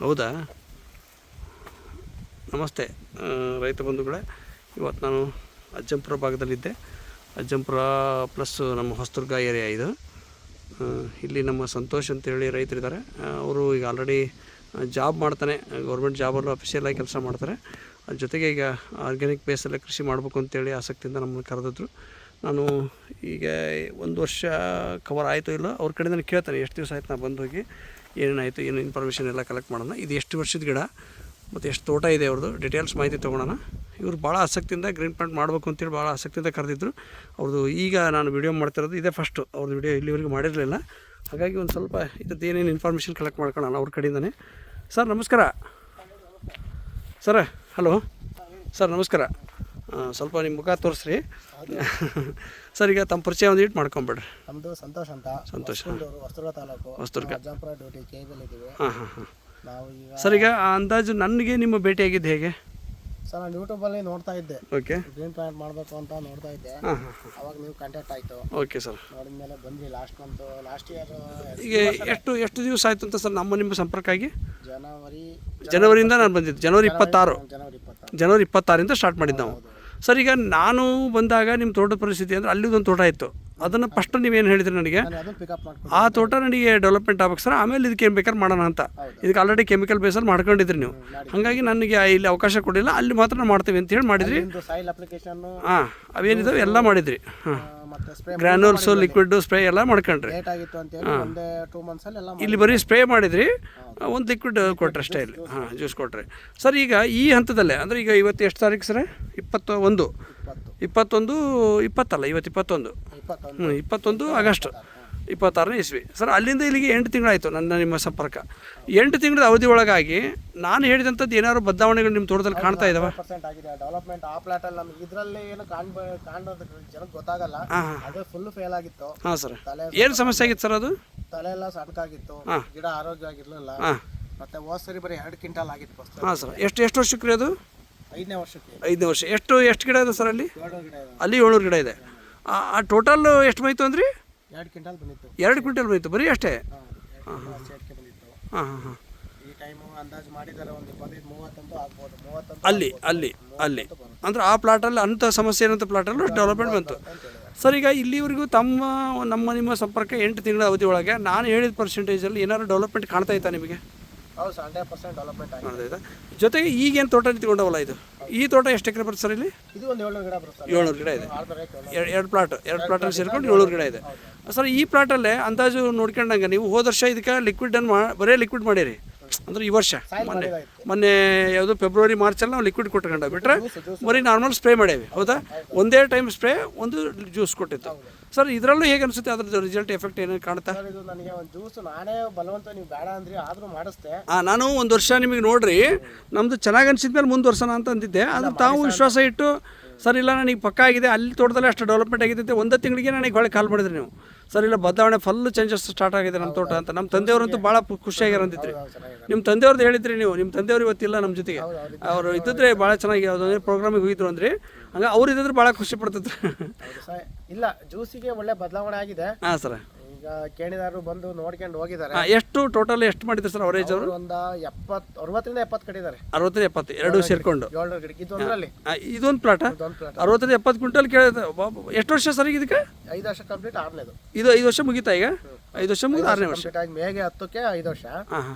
ಹೌದಾ? ನಮಸ್ತೆ ರೈತ ಬಂಧುಗಳೇ. ಇವತ್ತು ನಾನು ಅಜ್ಜಂಪುರ ಭಾಗದಲ್ಲಿದ್ದೆ. ಅಜ್ಜಂಪುರ ಪ್ಲಸ್ ನಮ್ಮ ಹೊಸದುರ್ಗ ಏರಿಯಾ ಇದು. ಇಲ್ಲಿ ನಮ್ಮ ಸಂತೋಷ್ ಅಂತೇಳಿ ರೈತರಿದ್ದಾರೆ. ಅವರು ಈಗ ಆಲ್ರೆಡಿ ಜಾಬ್ ಮಾಡ್ತಾನೆ, ಗೌರ್ಮೆಂಟ್ ಜಾಬಲ್ಲೂ ಅಫಿಷಿಯಲಾಗಿ ಕೆಲಸ ಮಾಡ್ತಾರೆ. ಅದ್ರ ಜೊತೆಗೆ ಈಗ ಆರ್ಗ್ಯಾನಿಕ್ ಬೇಸಲ್ಲೇ ಕೃಷಿ ಮಾಡಬೇಕು ಅಂತೇಳಿ ಆಸಕ್ತಿಯಿಂದ ನಮ್ಮನ್ನು ಕರೆದಿದ್ರು. ನಾನು ಈಗ 1 ವರ್ಷ ಕವರ್ ಆಯಿತು ಇಲ್ಲ ಅವ್ರ ಕಡೆ ನಾನು ಕೇಳ್ತಾನೆ, ಎಷ್ಟು ದಿವಸ ಆಯ್ತು ನಾನು ಬಂದು ಹೋಗಿ, ಏನೇನಾಯಿತು, ಏನು ಇನ್ಫಾರ್ಮೇಷನ್ ಎಲ್ಲ ಕಲೆಕ್ಟ್ ಮಾಡೋಣ. ಇದು ಎಷ್ಟು ವರ್ಷದ ಗಿಡ ಮತ್ತು ಎಷ್ಟು ತೋಟ ಇದೆ ಅವ್ರದ್ದು ಡೀಟೇಲ್ಸ್ ಮಾಹಿತಿ ತೊಗೊಳೋಣ. ಇವರು ಭಾಳ ಆಸಕ್ತಿಯಿಂದ ಗ್ರೀನ್ ಪ್ಲಾಂಟ್ ಮಾಡಬೇಕು ಅಂತೇಳಿ ಭಾಳ ಆಸಕ್ತಿಯಿಂದ ಕರೆದಿದ್ರು. ಅವ್ರದ್ದು ಈಗ ನಾನು ವಿಡಿಯೋ ಮಾಡ್ತಿರೋದು ಇದೇ ಫಸ್ಟು. ಅವ್ರದ್ದು ವಿಡಿಯೋ ಇಲ್ಲಿವರೆಗೂ ಮಾಡಿರಲಿಲ್ಲ. ಹಾಗಾಗಿ ಒಂದು ಸ್ವಲ್ಪ ಇದ್ರದ್ದು ಏನೇನು ಇನ್ಫಾರ್ಮೇಷನ್ ಕಲೆಕ್ಟ್ ಮಾಡ್ಕೊಳ್ಳೋಣ ಅವ್ರ ಕಡೆಯಿಂದನೇ. ಸರ್ ನಮಸ್ಕಾರ. ಸರ ಹಲೋ ಸರ್ ನಮಸ್ಕಾರ. ಸ್ವಲ್ಪ ನಿಮ್ಮ ಮುಖ ತೋರಿಸ್ರಿ ಸರ್. ಈಗ ತಮ್ಮ ಪರಿಚಯ ಒಂದು ಇಟ್ಟು ಮಾಡ್ಕೊಂಬಿಡ್ರಿ. ನಮ್ಮದು ಸಂತೋಷ್ ಅಂತ. ಸಂತೋಷ. ಹೊಸದುರ್ಗ ತಾಲೂಕು, ಹೊಸದುರ್ಗ. ಅಜ್ಜಂಪುರ ಡ್ಯೂಟಿ ಕೇಬಲ್ ಇದ್ದೀವಿ. ಹಾಂ. ನಾವು ಈಗ ಸರ್ ಈಗ ಅಂದಾಜು ನನಗೆ ನಿಮ್ಮ ಭೇಟಿಯಾಗಿದ್ದು ಹೇಗೆ? ಸರ್ ನಾನು ಯೂಟ್ಯೂಬಲ್ಲಿ ನೋಡ್ತಾ ಇದ್ದೆ, ಓಕೆ, ಗ್ರೀನ್ ಪ್ಲಾಂಟ್ ಮಾಡಬೇಕು ಅಂತ ನೋಡ್ತಾ ಇದ್ದೆ. ಅವಾಗ ನೀವು ಕಾಂಟ್ಯಾಕ್ಟ್ ಆಯಿತು. Okay sir. ನೋಡಿದ ಮೇಲೆ ಬಂದ್ವಿ ಲಾಸ್ಟ್ ಇಯರ್. ಈಗ ಎಷ್ಟು ದಿವಸ ಆಯಿತು ಅಂತ ಸರ್ ನಿಮ್ಮ ಸಂಪರ್ಕ ಆಗಿ? ಜನವರಿಯಿಂದ ನಾನು ಬಂದಿದ್ದು ಜನವರಿ 26. ಜನವರಿ 26ರಿಂದ ಸ್ಟಾರ್ಟ್ ಮಾಡಿದ್ದು ನಾವು. ಸರ್ ಈಗ ನಾನು ಬಂದಾಗ ನಿಮ್ಮ ತೋಟದ ಪರಿಸ್ಥಿತಿ ಅಂದರೆ ಅಲ್ಲಿದೊಂದು ತೋಟ ಇತ್ತು. ಅದನ್ನು ಫಸ್ಟ್ ನೀವೇನು ಹೇಳಿದ್ರಿ ನನಗೆ, ಆ ತೋಟ ನನಗೆ ಡೆವಲಪ್ಮೆಂಟ್ ಆಗ್ಬೇಕು ಸರ್, ಆಮೇಲೆ ಇದಕ್ಕೆ ಏನು ಬೇಕಾದ್ರೆ ಮಾಡೋಣ ಅಂತ. ಇದಕ್ಕೆ ಆಲ್ರೆಡಿ ಕೆಮಿಕಲ್ ಬೇಸಲ್ಲಿ ಮಾಡ್ಕೊಂಡಿದ್ರಿ ನೀವು. ಹಾಗಾಗಿ ನನಗೆ ಇಲ್ಲಿ ಅವಕಾಶ ಕೊಡಲಿಲ್ಲ, ಅಲ್ಲಿ ಮಾತ್ರ ಮಾಡ್ತೀವಿ ಅಂತ ಹೇಳಿ ಮಾಡಿದ್ರಿ. ಹಾಂ, ಅವೇನಿದಾವೆ ಎಲ್ಲ ಮಾಡಿದ್ರಿ. ಹಾಂ, ಗ್ರ್ಯಾನ್ಯೂಲ್ಸು, ಲಿಕ್ವಿಡ್ ಸ್ಪ್ರೇ ಎಲ್ಲ ಮಾಡ್ಕೊಂಡ್ರಿ. ಇಲ್ಲಿ ಬರೀ ಸ್ಪ್ರೇ ಮಾಡಿದ್ರಿ, ಒಂದು ಲಿಕ್ವಿಡ್ ಕೊಟ್ಟರೆ ಅಷ್ಟೇ ಇಲ್ಲಿ. ಹಾಂ, ಜ್ಯೂಸ್ ಕೊಟ್ಟರೆ. ಸರ್ ಈಗ ಈ ಹಂತದಲ್ಲೇ ಅಂದರೆ ಈಗ ಇವತ್ತು ಎಷ್ಟು ತಾರೀಕು ಸರ್? 21 ಇವತ್ತು 21 ಆಗಸ್ಟ್ 26ನೇ ಇಸ್ವಿ. ಸರ್ ಅಲ್ಲಿಂದ ಇಲ್ಲಿಗೆ 8 ತಿಂಗಳಾಯಿತು ನಿಮ್ಮ ಸಂಪರ್ಕ. 8 ತಿಂಗಳ ಅವಧಿ ಒಳಗಾಗಿ ನಾನು ಹೇಳಿದಂಥದ್ದು ಏನಾದ್ರು ಬದಲಾವಣೆಗಳು ನಿಮ್ಮ ತೋಟದಲ್ಲಿ ಕಾಣ್ತಾ ಇದ್ದಾವೆ? ಡೆವಲಪ್ಮೆಂಟ್ ಆ ಪ್ಲಾಟಲ್ಲಿ ನಮಗೆ ಇದರಲ್ಲಿ ಏನು ಕಾಣೋದು ಜನಕ್ಕೆ ಗೊತ್ತಾಗಲ್ಲ. ಅದೇ ಫುಲ್ ಫೇಲ್ ಆಗಿತ್ತು. ಹಾಂ ಸರ್. ಏನು ಸಮಸ್ಯೆ ಆಗಿತ್ತು ಸರ್? ಅದು ತಲೆ ಎಲ್ಲ ಸಣ್ಕಾಗಿತ್ತು, ಗಿಡ ಆರೋಗ್ಯವಾಗಿರಲಿಲ್ಲ. ಮತ್ತೆ ಹೋದ ಸರಿ ಬರೀ 2 ಕ್ವಿಂಟಲ್ ಆಗಿತ್ತು. ಹಾಂ ಸರ್. ಎಷ್ಟು ವರ್ಷಕ್ಕೆ ರೀ ಅದು? 5ನೇ ವರ್ಷಕ್ಕೆ. 5ನೇ ವರ್ಷ. ಎಷ್ಟು ಗಿಡ ಇದೆ ಸರ್ ಅಲ್ಲಿ? 700 ಗಿಡ ಇದೆ. ಅಲ್ಲಿ 700 ಗಿಡ ಇದೆ. ಆ ಟೋಟಲ್ ಎಷ್ಟು ಬಂತು ಅಂದ್ರಿ? 2 ಕ್ವಿಂಟಲ್ ಬಂದಿತ್ತು. 2 ಕ್ವಿಂಟಲ್ ಬಂತು ಬರೀ ಅಷ್ಟೇ? ಹಾಂ. ಈ ಟೈಮು ಅಂದಾಜು ಮಾಡಿದ್ದಾರೆ ಒಂದು 25-30 ಅಂತೂ ಆಗ್ಬೋದು. 30 ಅಲ್ಲಿ ಅಂದ್ರೆ ಆ ಪ್ಲಾಟಲ್ಲಿ ಅಂಥ ಸಮಸ್ಯೆ ಇರೋಂಥ ಪ್ಲಾಟಲ್ಲೂ ಡೆವಲಪ್ಮೆಂಟ್ ಬಂತು. ಸರ್ ಈಗ ಇಲ್ಲಿವರೆಗೂ ನಿಮ್ಮ ಸಂಪರ್ಕ 8 ತಿಂಗಳ ಅವಧಿ ಒಳಗೆ ನಾನು ಹೇಳಿದ ಪರ್ಸೆಂಟೇಜಲ್ಲಿ ಏನಾದ್ರು ಡೆವಲಪ್ಮೆಂಟ್ ಕಾಣ್ತಾ ಇತ್ತಾ ನಿಮಗೆ? ಹೌದು, 100% ಡೆವಲಪ್ಮೆಂಟ್ ಆಗಿದೆ. ಜೊತೆಗೆ ಈಗೇನು ತೋಟ ನಿಂತ್ಕೊಂಡವಲ್ಲ, ಈ ತೋಟ ಎಷ್ಟು ಎಕರೆ ಬರುತ್ತೆ ಸರ್? ಇಲ್ಲಿ ಇದು ಒಂದು 700 ಗಿಡ ಬರುತ್ತೆ. 700 ಗಿಡ ಇದೆ. 2 ಪ್ಲಾಟಲ್ಲಿ ಸೇರ್ಕೊಂಡು 700 ಗಿಡ ಇದೆ. ಸರ್ ಈ ಪ್ಲಾಟಲ್ಲೇ ಅಂದಾಜು ನೋಡ್ಕೊಂಡಂಗೆ ನೀವು ಹೋದ ವರ್ಷ ಇದಕ್ಕೆ ಬರೀ ಲಿಕ್ವಿಡ್ ಮಾಡಿರಿ ಅಂದರೆ ಈ ವರ್ಷ ಮೊನ್ನೆ ಯಾವುದು ಫೆಬ್ರವರಿ ಮಾರ್ಚಲ್ಲಿ ನಾವು ಲಿಕ್ವಿಡ್ ಕೊಟ್ಕೊಂಡ ಬಿಟ್ಟರೆ ಬರೀ ನಾರ್ಮಲ್ ಸ್ಪ್ರೇ ಮಾಡೇವಿ. ಹೌದಾ? ಒಂದೇ ಟೈಮ್ ಸ್ಪ್ರೇ, ಒಂದು ಜ್ಯೂಸ್ ಕೊಟ್ಟಿತ್ತು. ಸರ್ ಇದರಲ್ಲೂ ಹೇಗೆ ಅನಿಸುತ್ತೆ? ಅದ್ರದ್ದು ರಿಸಲ್ಟ್ ಎಫೆಕ್ಟ್ ಏನೇನು ಕಾಣುತ್ತಾ? ನನಗೆ ಒಂದು ಜ್ಯೂಸ್ ನಾನೇ ಬಲವಂತ ನೀವು ಬೇಡ ಅಂದ್ರಿ, ಆದರೂ ಮಾಡಿಸ್ದೆ. ನಾನು 1 ವರ್ಷ ನಿಮಗೆ ನೋಡ್ರಿ ನಮ್ಮದು ಚೆನ್ನಾಗಿ ಅನಿಸಿದ್ಮೇಲೆ ಮುಂದುವರ್ಸೋಣ ಅಂತ ಅಂದಿದ್ದೆ. ಅದು ತಾವು ವಿಶ್ವಾಸ ಇಟ್ಟು ಸರ್ ಇಲ್ಲ ನನಗೆ ಪಕ್ಕ ಆಗಿದೆ, ಅಲ್ಲಿ ತೋಟದಲ್ಲಿ ಅಷ್ಟು ಡೆವಲಪ್ಮೆಂಟ್ ಆಗಿದೆ 1 ತಿಂಗಳಿಗೆ ನನಗೆ ಹೊಳೆ ಕಾಲ್ ಮಾಡಿದ್ರಿ ನೀವು. ಸರ್ ಇಲ್ಲ ಬದಲಾವಣೆ ಫುಲ್ ಚೇಂಜಸ್ ಸ್ಟಾರ್ಟ್ ಆಗಿದೆ ನಮ್ಮ ತೋಟ ಅಂತ. ನಮ್ಮ ತಂದೆಯವರಂತೂ ಭಾಳ ಖುಷಿಯಾಗ್ಯಾರ ಅಂತಿದ್ರಿ. ನಿಮ್ಮ ತಂದೆಯವ್ರದ್ದು ಹೇಳಿದ್ರಿ ನೀವು. ನಿಮ್ಮ ತಂದೆಯವರು ಇವತ್ತಿಲ್ಲ ನಮ್ಮ ಜೊತೆಗೆ. ಅವರು ಇದ್ದಿದ್ರೆ ಭಾಳ ಚೆನ್ನಾಗಿ ಯಾವುದೋ ಪ್ರೋಗ್ರಾಮಿಗೆ ಹೋಗಿದ್ರು ಅಂದ್ರಿ. ಹಂಗೆ ಅವ್ರು ಇದ್ದಿದ್ರೆ ಭಾಳ ಖುಷಿ ಪಡ್ತಿದ್ರು. ಇಲ್ಲ, ಜ್ಯೂಸಿಗೆ ಒಳ್ಳೆ ಬದಲಾವಣೆ ಆಗಿದೆ. ಹಾಂ ಸರ್. ಈಗ ಕೇಳಿದಾರು ಬಂದು ನೋಡ್ಕೊಂಡು ಹೋಗಿದ್ದಾರೆ. ಎಷ್ಟು ಟೋಟಲ್ ಎಷ್ಟು ಮಾಡಿದ್ರು ಸರ್ ಅವರೇಜ್? ಅವರು ಒಂದು 60ರಿಂದ 70 ಕಡಿದ್ದಾರೆ. 60-70 ಎರಡೂ ಸೇರ್ಕೊಂಡು 700 ಗಿಡ. ಇದೊಂದು ಪ್ಲಾಟ 60-70 ಕ್ವಿಂಟಲ್ ಕೇಳಿದೆ. ಎಷ್ಟು ವರ್ಷ ಸರ್ ಇದಕ್ಕೆ? 5 ವರ್ಷ ಕಂಪ್ಲೀಟ್ ಆಗಲೇದು. ಇದು 5 ವರ್ಷ ಮುಗೀತಾ? ಈಗ 5 ವರ್ಷ ಮುಗಿದು 6ನೇ ವರ್ಷ. ಮೇಗೆ 10ಕ್ಕೆ 5 ವರ್ಷ,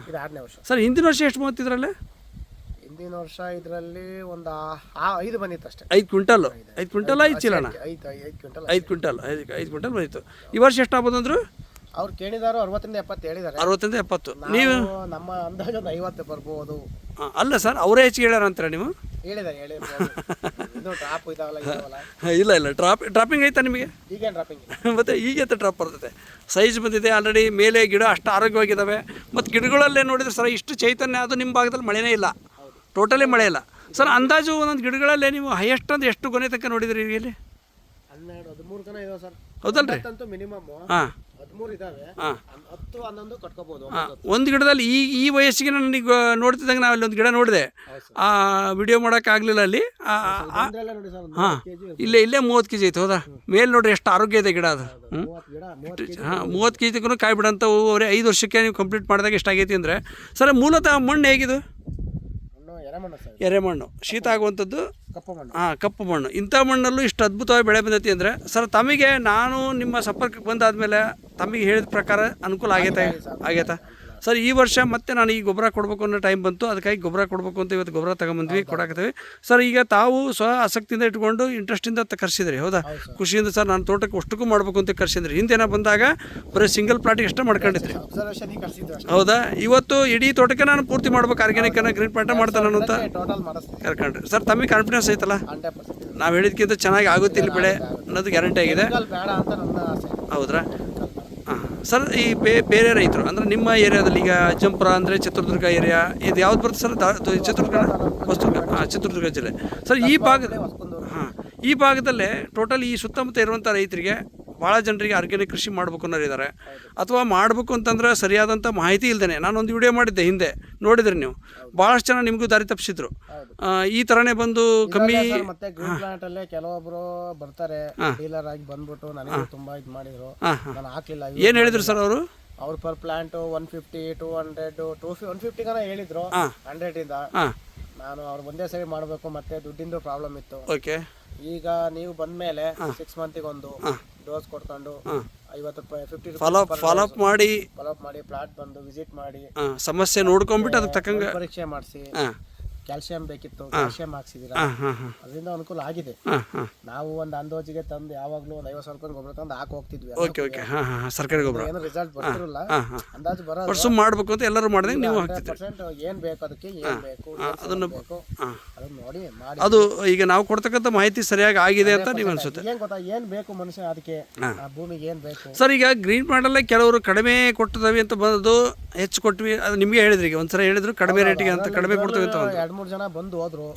ಇದು 6ನೇ ವರ್ಷ. ಸರ್ ಹಿಂದಿನ ವರ್ಷ ಎಷ್ಟು ಬಂತಿದ್ರಲ್ಲೇ? ಹಿಂದಿನ ವರ್ಷ ಇದರಲ್ಲಿ ಒಂದು 5 ಬಂದಿತ್ತು ಅಷ್ಟೇ. 5 ಕ್ವಿಂಟಲ್ 5 ಚೀಲಣ? 5 ಕ್ವಿಂಟಲ್ ಬಂದಿತ್ತು. ಈ ವರ್ಷ ಎಷ್ಟು ಆಗ್ಬೋದು ಅಂದರು? ಅವ್ರು ಕೇಳಿದಾರು 60ರಿಂದ 70 ಹೇಳಿದ್ದಾರೆ. 60ರಿಂದ 70. ನೀವು ನಮ್ಮ ಅಂದಾಜು 50 ಬರ್ಬೋದು. ಅಲ್ಲ ಸರ್, ಅವರೇ ಹೆಚ್ಚಿಗೆ ಹೇಳ್ಯಾರ ಅಂತಾರೆ ನೀವು? ಹೇಳಿದ್ದಾರೆ. ಡ್ರಾಪ್ ಇದಾವಲ್ಲ? ಇಲ್ಲ ಡ್ರಾಪಿಂಗ್ ಐತಾ ನಿಮಗೆ? ಈಗೇನು ಡ್ರಾಪಿಂಗ್? ಮತ್ತು ಈಗ ಡ್ರಾಪ್ ಬರ್ತದೆ. ಸೈಜ್ ಬಂದಿದೆ ಆಲ್ರೆಡಿ. ಮೇಲೆ ಗಿಡ ಅಷ್ಟು ಆರೋಗ್ಯವಾಗಿದ್ದಾವೆ. ಮತ್ತು ಗಿಡಗಳಲ್ಲೇ ನೋಡಿದ್ರೆ ಸರ್ ಇಷ್ಟು ಚೈತನ್ಯ. ಅದು ನಿಮ್ಮ ಭಾಗದಲ್ಲಿ ಮಳೆನೇ ಇಲ್ಲ, ಟೋಟಲಿ ಮಳೆ ಇಲ್ಲ. ಸರ್ ಅಂದಾಜು ಒಂದೊಂದು ಗಿಡಗಳಲ್ಲೇ ನೀವು ಹೈಯೆಸ್ಟ್ ಅಂದ್ರೆ ಎಷ್ಟು ಗೊನೆ ತನಕ ನೋಡಿದ್ರಿ ಇಲ್ಲಿ? 12-13 ಕನ ಇದಾವೆ ಸರ್. ಹೌದಲ್ರಿ? ಮಿನಿಮಮ್ ಹಾಂ, 13 ಇದಾವೆ. ಹಾಂ 10 11 ಕಟ್ಕೋಬಹುದು. ಒಂದು ಗಿಡದಲ್ಲಿ ಈ ವಯಸ್ಸಿಗೆ ನನಗೆ ನೋಡ್ತಿದ್ದಂಗೆ ನಾವು ಅಲ್ಲಿ ಒಂದು ಗಿಡ ನೋಡಿದೆ, ಆ ವಿಡಿಯೋ ಮಾಡೋಕ್ಕಾಗಲಿಲ್ಲ ಅಲ್ಲಿ. ನೋಡಿ ಸರ್, ಹಾಂ ಇಲ್ಲೇ 30 kg ಐತೆ. ಹೌದಾ? ಮೇಲೆ ನೋಡ್ರಿ ಎಷ್ಟು ಆರೋಗ್ಯ ಇದೆ ಗಿಡ ಅದು. 30 ಗಿಡ ಹಾಂ 30 kg ತನಕ ಕಾಯಿ ಬಿಡಂತವು. ಅವರೇ 5 ವರ್ಷಕ್ಕೆ ನೀವು ಕಂಪ್ಲೀಟ್ ಮಾಡಿದಾಗ ಎಷ್ಟಾಗೈತಿ ಅಂದರೆ ಸರ್ ಮೂಲತಃ ಮಣ್ಣು ಹೇಗಿದು? ಎರೆಮಣ್ಣು, ಶೀತ ಆಗುವಂಥದ್ದು, ಕಪ್ಪು ಮಣ್ಣು. ಇಂಥ ಮಣ್ಣಲ್ಲೂ ಇಷ್ಟು ಅದ್ಭುತವಾಗಿ ಬೆಳೆ ಬಂದೈತಿ ಅಂದರೆ ಸರ್ ತಮಗೆ ನಾನು ನಿಮ್ಮ ಸಂಪರ್ಕಕ್ಕೆ ಬಂದಾದಮೇಲೆ ತಮಗೆ ಹೇಳಿದ ಪ್ರಕಾರ ಅನುಕೂಲ ಆಗೈತಾ ಸರ್? ಈ ವರ್ಷ ಮತ್ತೆ ನಾನು ಈ ಗೊಬ್ಬರ ಕೊಡಬೇಕು ಅನ್ನೋ ಟೈಮ್ ಬಂತು, ಅದಕ್ಕಾಗಿ ಗೊಬ್ಬರ ಕೊಡಬೇಕು ಅಂತ ಇವತ್ತು ಗೊಬ್ಬರ ತಗೊಂಬಂದ್ವಿ, ಕೊಡಾಕತ್ತೀವಿ ಸರ್. ಈಗ ತಾವು ಆಸಕ್ತಿಯಿಂದ ಇಟ್ಕೊಂಡು ಇಂಟ್ರೆಸ್ಟಿಂದ ಕರ್ಸಿದ್ರಿ, ಹೌದಾ? ಖುಷಿಯಿಂದ ಸರ್ ನಾನು ತೋಟಕ್ಕೆ ಅಷ್ಟಕ್ಕೂ ಮಾಡಬೇಕು ಅಂತ ಕರ್ಸಿದ್ರಿ. ಹಿಂದೇನ ಬಂದಾಗ ಬರೀ ಸಿಂಗಲ್ ಪ್ಲಾಟಿಗೆ ಅಷ್ಟೇ ಮಾಡ್ಕೊಂಡಿದ್ರಿ, ಹೌದಾ? ಇವತ್ತು ಇಡೀ ತೋಟಕ್ಕೆ ನಾನು ಪೂರ್ತಿ ಮಾಡ್ಬೇಕು, ಆರ್ಗ್ಯಾನಿಕ್ ಗ್ರೀನ್ ಪ್ಲಾಂಟ ಮಾಡ್ತಾನೆ ಅಂತ ಕರ್ಕೊಂಡ್ರಿ ಸರ್. ತಮಗೆ ಕಾನ್ಫಿಡೆನ್ಸ್ ಐತಲ್ಲ, ನಾವು ಹೇಳಿದ್ಕಿಂತ ಚೆನ್ನಾಗಿ ಆಗುತ್ತೆ ಇಲ್ಲಿ ಬೆಳೆ ಅನ್ನೋದು ಗ್ಯಾರಂಟಿ ಆಗಿದೆ, ಹೌದ್ರಾ? ಹಾಂ ಸರ್, ಈ ಬೇರೆ ರೈತರು ಅಂದರೆ ನಿಮ್ಮ ಏರಿಯಾದಲ್ಲಿ ಈಗ ಅಜ್ಜಂಪುರ ಅಂದರೆ ಚಿತ್ರದುರ್ಗ ಏರಿಯಾ, ಇದು ಯಾವ್ದು ಬರುತ್ತೆ ಸರ್? ಚಿತ್ರದುರ್ಗ, ಹೊಸದುರ್ಗ. ಹಾಂ ಚಿತ್ರದುರ್ಗ ಜಿಲ್ಲೆ ಸರ್. ಈ ಭಾಗದಲ್ಲೇ ಟೋಟಲ್ ಈ ಸುತ್ತಮುತ್ತ ಇರುವಂಥ ರೈತರಿಗೆ ಭಾಳ ಜನರಿಗೆ ಆರ್ಗ್ಯಾನಿಕ್ ಕೃಷಿ ಮಾಡಬೇಕು ಅನ್ನೋರಿದ್ದಾರೆ, ಅಥವಾ ಮಾಡಬೇಕು ಅಂತಂದ್ರೆ ಸರಿಯಾದಂಥ ಮಾಹಿತಿ ಇಲ್ಲದೇ. ನಾನೊಂದು ವಿಡಿಯೋ ಮಾಡಿದ್ದೆ ಹಿಂದೆ, ನೋಡಿದ್ರಿ ನೀವು, ಭಾಳಷ್ಟು ಜನ ನಿಮಗೂ ದಾರಿ ತಪ್ಪಿಸಿದ್ರು. ಈ ಥರನೇ ಬಂದು ಕಮ್ಮಿ ಮತ್ತೆ ಗ್ರೀನ್ ಪ್ಲಾಂಟ್ ಅಲ್ಲೇ ಕೆಲವೊಬ್ರು ಬರ್ತಾರೆ ಡೀಲರ್ ಆಗಿ ಬಂದ್ಬಿಟ್ಟು ನನಗೆ ತುಂಬಾ ಇದು ಮಾಡಿದ್ರು, ನಾನು ಹಾಕ್ಲಿಲ್ಲ. ಏನು ಹೇಳಿದ್ರು ಸರ್ ಅವರು? ಅವ್ರು ಪರ್ ಪ್ಲಾಂಟ್ 150, 200, 150 ಗನ ಹೇಳಿದ್ರು 100 ಇಂದ. ನಾನು ಅವ್ರು ಒಂದೇ ಸರಿ ಮಾಡಬೇಕು, ಮತ್ತೆ ದುಡ್ಡಿಂದು ಪ್ರಾಬ್ಲಮ್ ಇತ್ತು. ಓಕೆ, ಈಗ ನೀವು ಬಂದ್ಮೇಲೆ 6 ಮಂತಿಗೆ ಒಂದು ಡೋಸ್ ಕೊಡ್ಕೊಂಡು 50 ರೂಪಾಯಿ 50 ಫಾಲೋ ಅಪ್ ಮಾಡಿ ಪ್ಲಾಟ್ ಬಂದು ವಿಸಿಟ್ ಮಾಡಿ ಸಮಸ್ಯೆ ನೋಡ್ಕೊಂಡ್ಬಿಟ್ಟು ಅದಕ್ಕೆ ತಕ್ಕಂಗೆ ಪರೀಕ್ಷೆ ಮಾಡಿಸಿ. ಕ್ಯಾಲ್ಸಿಯಂ ಬೇಕಿತ್ತು, ಕ್ಯಾಲ್ಸಿಯಂ ಹಾಕ್ಸಿದಿರಾ, ಅದರಿಂದ ಅನುಕೂಲ ಆಗಿದೆ. ನಾವು ಒಂದು ಅಂದಾಜಿಗೆ ತಂದು ಯಾವಾಗಲೂ ಒಂದು 50,000 ರೂಪಾಯಿ ಗೊಬ್ಬರ ತಂದು ಹಾಕಿ ಹೋಗ್ತಿದ್ವಿ. ಸರ್ಕಾರಿ ಗೊಬ್ಬರ ಏನು ರಿಸಲ್ಟ್ ಬರ್ತಿರಲ್ಲ, ಅಂದಾಜು ಬರೋದು ಸುಮ್ ಮಾಡ್ಬೇಕು ಅಂತ ಎಲ್ಲರೂ ಮಾಡಿದ್ರೆ ನೀವು ಹಾಕ್ತಿದ್ರಿ. ಏನ್ ಬೇಕು ಅದಕ್ಕೆ, ಏನ್ ಬೇಕು ಅದನ್ನ ನೋಡಿ ಮಾಡಿ. ಅದು ಈಗ ನಾವು ಕೊಡ್ತಕ್ಕಂಥ ಮಾಹಿತಿ ಸರಿಯಾಗಿ ಆಗಿದೆ ಅಂತ ನೀವು ಅನ್ಸುತ್ತೆ? ಏನ್ ಗೊತ್ತಾ, ಏನ್ ಬೇಕು ಮನುಷ್ಯ ಅದಕ್ಕೆ, ಆ ಭೂಮಿಗೆ ಏನ್ ಬೇಕು ಸರ್. ಈಗ ಗ್ರೀನ್ ಪ್ಲಾಂಟಲ್ಲೇ ಕೆಲವರು ಕಡಿಮೆ ಕೊಟ್ಟಿದ್ದಾವೆ ಅಂತ ಬಂದು ಹೆಚ್ಚು ಕೊಟ್ವಿ, ಅದು ನಿಮಗೆ ಹೇಳಿದ್ರಿ, ಈಗ ಒಂದ್ಸಲ ಹೇಳಿದ್ರು ಕಡಿಮೆ ರೇಟಿಗೆ ಅಂತ, ಕಡಿಮೆ ಕೊಡ್ತೀವಿ ಅಂತ 2-3 ಜನ ಬಂದು ಹೋದ್ರು,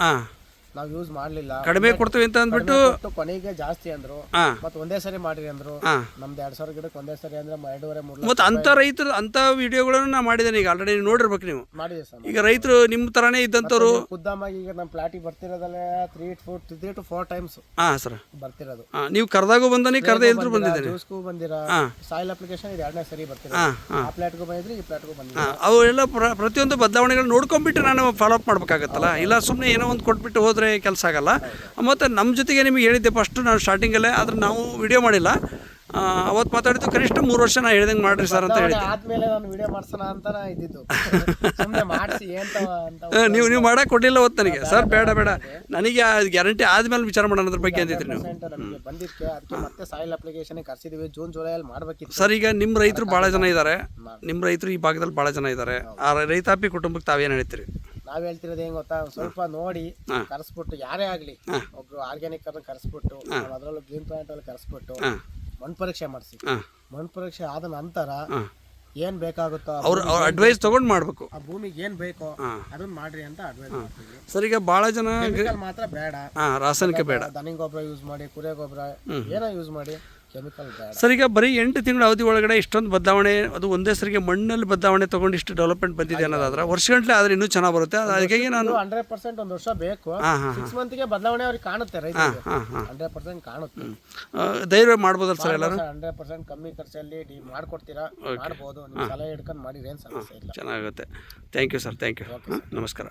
ನಾವು ಯೂಸ್ ಮಾಡ್ಲಿಲ್ಲ, ಕಡಿಮೆ ಕೊಡ್ತೀವಿ ಅಂತ ಅಂದ್ಬಿಟ್ಟು ಕೊನೆಗೆ ಜಾಸ್ತಿ ಅಂದ್ರು. ಮತ್ತೆ ಒಂದೇ ಸರಿ ಮಾಡಿರಿ ಅಂದ್ರು. ನಮ್ದು 2,000 ಗಿಡಕ್ಕೆ ಒಂದೇ ಸರಿ ಅಂದ್ರೆ 2.5-3 ಮತ್ತೆ ಅಂತ ರೈತರು ಅಂತ ವಿಡಿಯೋಗಳನ್ನು ನಾ ಮಾಡಿದ್ದೇನೆ. ಈಗ ಆಲ್ರೆಡಿ ನೋಡಿರ್ಬೇಕು ನೀವು. ಮಾಡಿದೆ ಸರ್. ಈಗ ರೈತರು ನಿಮ್ಮ ತರಾನೇ ಇದ್ದಂಥವ್ರು ಖುದ್ದಾಗಿ ಈಗ ನಮ್ಮ ಪ್ಲಾಟಿಗೆ ಬರ್ತಿರೋದಲ್ಲ 3 to 4 ಟೈಮ್ಸ್ ಸರ್ ಬರ್ತಿರೋದು. ನೀವು ಕರೆದಾಗೂ ಬಂದನಿ, ಕರೆದೇ ಇದ್ರು ಬಂದಿದ್ದೇನೆ. ಜ್ಯೂಸ್ಗೂ ಬಂದಿರಾ, ಸಾಯಿಲ್ ಅಪ್ಲಿಕೇಶನ್ ಇದು 2ನೇ ಸರಿ ಬರ್ತಿರೋದು. ಆ ಪ್ಲಾಟ್ಗೂ ಬಂದಿದ್ರಿ, ಈ ಪ್ಲಾಟ್ಗೂ ಬಂದಿದ್ರಿ. ಅವೆಲ್ಲ ಪ್ರತಿಯೊಂದು ಬದಲಾವಣೆಗಳು ನೋಡ್ಕೊಂಡ್ಬಿಟ್ಟು ನಾನು ಫಾಲೋ ಅಪ್ ಮಾಡ್ಬೇಕಾಗತ್ತಲ್ಲ. ಇಲ್ಲ ಸುಮ್ಮನೆ ಏನೋ ಒಂದು ಕೊಟ್ಬಿಟ್ಟು ಹೋದ್ರೆ ಕೆಲಸ ಆಗಲ್ಲ. ಮತ್ತು ನಮ್ಮ ಜೊತೆಗೆ ನಿಮಗೆ ಹೇಳಿದ್ದೆ ಫಸ್ಟು ನಾನು ಸ್ಟಾರ್ಟಿಂಗಲ್ಲೇ, ಆದ್ರೆ ನಾವು ವಿಡಿಯೋ ಮಾಡಿಲ್ಲ. ಅವತ್ತು ಮಾತಾಡಿದ್ದು ಕನಿಷ್ಠ 3 ವರ್ಷ ನಾ ಹೇಳ್ದಂಗೆ ಮಾಡ್ರಿ ಸರ್ ಅಂತ ಹೇಳಿದ್ದೆ. ಆದ್ಮೇಲೆ ನಾನು ವಿಡಿಯೋ ಮಾಡ್ಸೋಣ ಅಂತ ಇದ್ದಿದ್ದು, ಸುಮ್ಮನೆ ಮಾಡಿಸಿ ನೀವು ಮಾಡಕ್ಕೆ ಕೊಡಲಿಲ್ಲ ಅವತ್ತು ನನಗೆ. ಸರ್ ಬೇಡ ನನಗೆ ಗ್ಯಾರಂಟಿ ಆದ್ಮೇಲೆ ವಿಚಾರ ಮಾಡೋಣ ಅದ್ರ ಬಗ್ಗೆ ಅಂದಿದ್ರಿ ನೀವು. ನಮಗೆ ಬಂದಿದ್ದಕ್ಕೆ ಅದಕ್ಕೆ ಮತ್ತೆ ಸಾಯಿಲ್ ಅಪ್ಲಿಕೇಶನ್ ಕರ್ಸಿದೀವಿ, ಜೂನ್ ಜುಲೈಯಲ್ಲಿ ಮಾಡಬೇಕಿತ್ತು ಸರ್. ಈಗ ನಿಮ್ಮ ರೈತರು ಭಾಳ ಜನ ಇದ್ದಾರೆ, ನಿಮ್ಮ ರೈತರು ಈ ಭಾಗದಲ್ಲಿ ಭಾಳ ಜನ ಇದ್ದಾರೆ. ಆ ರೈತಾಪಿ ಕುಟುಂಬಕ್ಕೆ ತಾವೇನು ಹೇಳ್ತೀರಿ? ನಾವ್ ಹೇಳ್ತಿರೋದು ಹೆಂಗ್ ಗೊತ್ತಾ, ಸ್ವಲ್ಪ ನೋಡಿ ಕರೆಸ್ಬಿಟ್ಟು, ಯಾರೇ ಆಗ್ಲಿ ಒಬ್ರು ಆರ್ಗ್ಯಾನಿಕ್ ಕರೆಸ್ಬಿಟ್ಟು, ಅದರಲ್ಲೂ ಗ್ರೀನ್ ಪ್ಲಾಂಟ್ ಅಲ್ಲಿ ಕರೆಸ್ಬಿಟ್ಟು ಮಣ್ಣು ಪರೀಕ್ಷೆ ಮಾಡಿಸಿ, ಮಣ್ಣು ಪರೀಕ್ಷೆ ಆದ ನಂತರ ಏನ್ ಬೇಕಾಗುತ್ತೋ ಅವ್ರ ಅಡ್ವೈಸ್ ತಗೊಂಡು ಮಾಡ್ಬೇಕು. ಆ ಭೂಮಿಗೆ ಏನ್ ಬೇಕೋ ಅದನ್ನ ಮಾಡ್ರಿ ಅಂತ ಅಡ್ವೈಸ್ ಮಾಡ್ತೀವಿ ಸರ್. ಈಗ ಭಾಳ ಜನ ಮಾತ್ರ ಬೇಡ, ರಾಸಾಯನಿಕ ಬೇಡ, ದನಿ ಗೊಬ್ಬರ ಯೂಸ್ ಮಾಡಿ, ಕುರಿ ಗೊಬ್ಬರ ಏನೋ ಯೂಸ್ ಮಾಡಿ, ಕೆಮಿಕಲ್ ಬೇಡ. ಸರ್ ಈಗ ಬರೀ 8 ತಿಂಗಳ ಅವಧಿ ಒಳಗಡೆ ಇಷ್ಟೊಂದು ಬದಲಾವಣೆ, ಅದು ಒಂದೇ ಸರಿಗೆ ಮಣ್ಣಲ್ಲಿ ಬದಲಾವಣೆ ತಗೊಂಡು ಇಷ್ಟು ಡೆವಲಪ್ಮೆಂಟ್ ಬಂದಿದೆ ಅನ್ನೋದಾದ್ರೆ ವರ್ಷಗಂಟ್ಲೆ ಆದ್ರೆ ಇನ್ನೂ ಚೆನ್ನಾಗಿ ಬರುತ್ತೆ. ಅದಕ್ಕೆ ನಾನು 100% ಒಂದು ವರ್ಷ ಬೇಕು. 6 ಮಂತ್ಗೆ ಬದಲಾವಣೆ ಅವ್ರಿಗೆ ಕಾಣುತ್ತೆ, ರೈತರಿಗೆ 100% ಕಾಣುತ್ತೆ. ಧೈರ್ಯ ಮಾಡ್ಬೋದಲ್ಲ ಸರ್ ಎಲ್ಲರೂ? 100% ಕಮ್ಮಿ ಖರ್ಚಲ್ಲಿ ಮಾಡ್ಕೊಡ್ತೀರಾ, ಮಾಡ್ಬೋದು. ನೀವು ಸಲಹೆ ಹಿಡ್ಕೊಂಡು ಮಾಡಿ, ಏನು ಸಮಸ್ಯೆ ಇಲ್ಲ. ಚೆನ್ನಾಗುತ್ತೆ. Thank you sir, thank you, ನಮಸ್ಕಾರ.